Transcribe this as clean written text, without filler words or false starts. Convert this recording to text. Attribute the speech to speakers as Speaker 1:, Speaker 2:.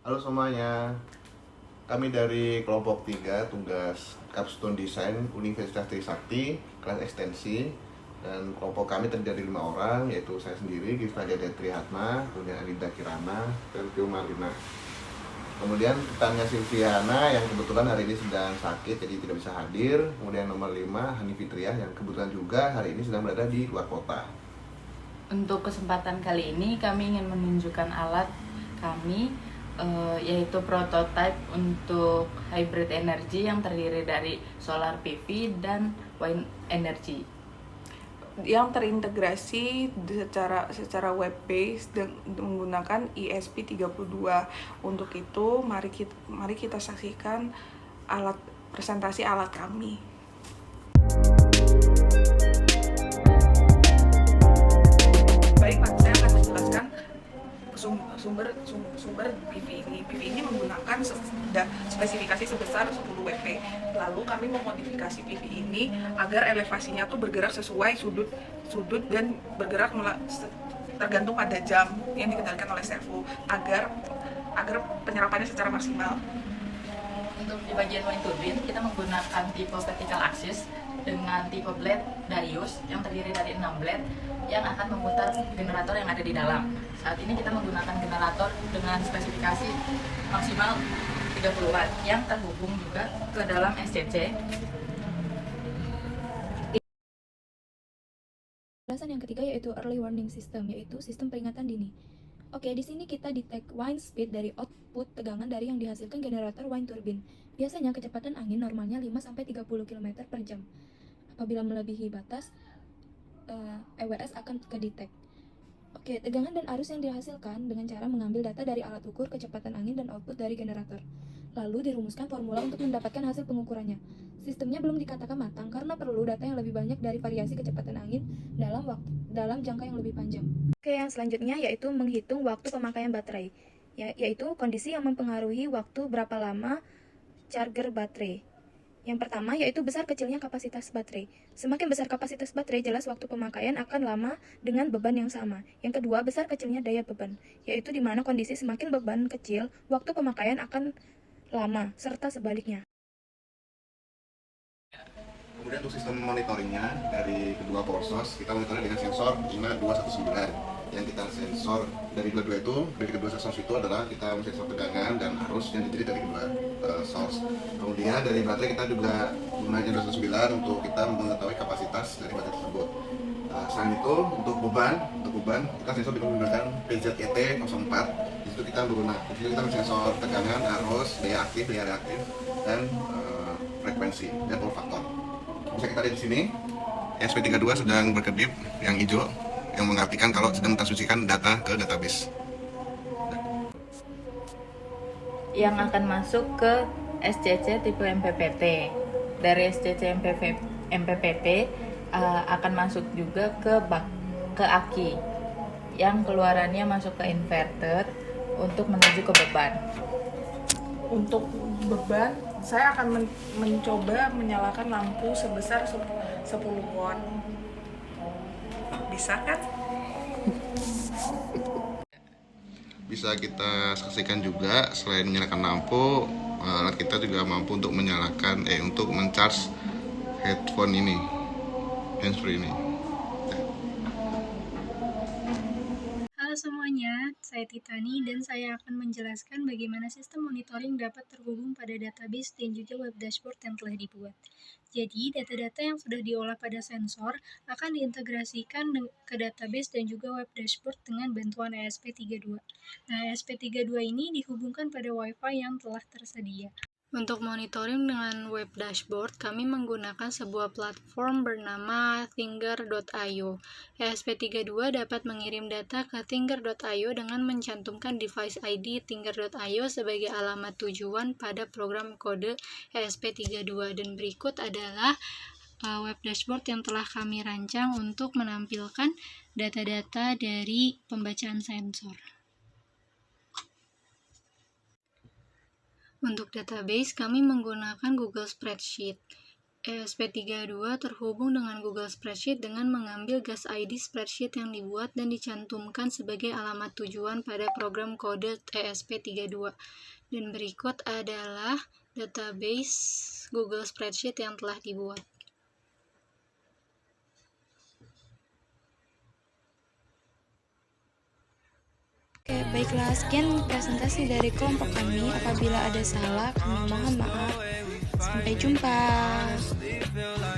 Speaker 1: Halo semuanya, kami dari kelompok 3 tugas Capstone Design Universitas Trisakti, kelas ekstensi. Dan kelompok kami terdiri dari 5 orang, yaitu saya sendiri, Gisna Dede Trihatma, kemudian Alida Kirana, dan Tio Marlina. Kemudian rekannya Silviana yang kebetulan hari ini sedang sakit, jadi tidak bisa hadir. Kemudian nomor 5, Hani Fitriah yang kebetulan juga hari ini sedang berada di luar kota.
Speaker 2: Untuk kesempatan kali ini kami ingin menunjukkan alat kami, yaitu prototipe untuk hybrid energy yang terdiri dari solar PV dan wind energy
Speaker 3: yang terintegrasi secara web based menggunakan ESP32. Untuk itu mari kita saksikan presentasi alat kami. Baik, Pak, saya akan menjelaskan sumber PV ini. PV ini menggunakan spesifikasi sebesar 10 WP. Lalu kami memodifikasi PV ini agar elevasinya tuh bergerak sesuai sudut dan bergerak tergantung pada jam yang dikendalikan oleh servo agar penyerapannya secara maksimal.
Speaker 2: Untuk di bagian wind turbine, kita menggunakan tipe vertical axis dengan tipe blade Darius yang terdiri dari 6 blade yang akan memutar generator yang ada di dalam. Saat ini kita menggunakan generator dengan spesifikasi maksimal 30 watt yang terhubung juga ke dalam SCC.
Speaker 4: Penjelasan yang ketiga yaitu early warning system, yaitu sistem peringatan dini. Oke, di sini kita detect wind speed dari output tegangan dari yang dihasilkan generator wind turbine. Biasanya kecepatan angin normalnya 5-30 km per jam. Apabila melebihi batas, EWS akan kedetek. Oke, tegangan dan arus yang dihasilkan dengan cara mengambil data dari alat ukur kecepatan angin dan output dari generator. Lalu dirumuskan formula untuk mendapatkan hasil pengukurannya. Sistemnya belum dikatakan matang karena perlu data yang lebih banyak dari variasi kecepatan angin dalam jangka yang lebih panjang. Oke, yang selanjutnya yaitu menghitung waktu pemakaian baterai, yaitu kondisi yang mempengaruhi waktu berapa lama charger baterai. Yang pertama yaitu besar kecilnya kapasitas baterai. Semakin besar kapasitas baterai, jelas waktu pemakaian akan lama dengan beban yang sama. Yang kedua, besar kecilnya daya beban, yaitu di mana kondisi semakin beban kecil, waktu pemakaian akan lama, serta sebaliknya.
Speaker 1: Kemudian untuk sistem monitoringnya dari kedua power source, kita monitornya dengan sensor 5219 yang kita sensor dari kedua source itu adalah kita sensor tegangan dan arus yang terdiri dari kedua source. Kemudian dari baterai kita juga menggunakan 219 untuk kita mengetahui kapasitas dari baterai tersebut. Selain itu untuk beban kita sensor dengan menggunakan PZET 04. Di situ kita sensor tegangan, arus, daya aktif, daya reaktif, dan frekuensi dan power factor. Bisa kita lihat di sini, SP32 sedang berkedip yang hijau, yang mengartikan kalau sedang mentransfusikan data ke database.
Speaker 2: Yang akan masuk ke SCC tipe MPPT. Dari SCC MPPT akan masuk juga ke aki, yang keluarannya masuk ke inverter untuk menuju ke beban.
Speaker 3: Untuk beban, saya akan mencoba menyalakan lampu sebesar 10 watt. Bisa kan?
Speaker 1: Bisa kita saksikan juga selain menyalakan lampu, alat kita juga mampu untuk untuk mencharge headphone ini, handsfree ini.
Speaker 5: Halo semuanya, saya Titani dan saya akan menjelaskan bagaimana sistem monitoring dapat terhubung pada database dan juga web dashboard yang telah dibuat. Jadi, data-data yang sudah diolah pada sensor akan diintegrasikan ke database dan juga web dashboard dengan bantuan ESP32. Nah, ESP32 ini dihubungkan pada Wi-Fi yang telah tersedia. Untuk monitoring dengan web dashboard, kami menggunakan sebuah platform bernama Thinger.io. ESP32 dapat mengirim data ke Thinger.io dengan mencantumkan device ID Thinger.io sebagai alamat tujuan pada program kode ESP32. Dan berikut adalah web dashboard yang telah kami rancang untuk menampilkan data-data dari pembacaan sensor. Untuk database, kami menggunakan Google Spreadsheet. ESP32 terhubung dengan Google Spreadsheet dengan mengambil gas ID spreadsheet yang dibuat dan dicantumkan sebagai alamat tujuan pada program kode ESP32. Dan berikut adalah database Google Spreadsheet yang telah dibuat.
Speaker 4: Oke, baiklah, sekian presentasi dari kelompok kami. Apabila ada salah, kami mohon maaf. Sampai jumpa.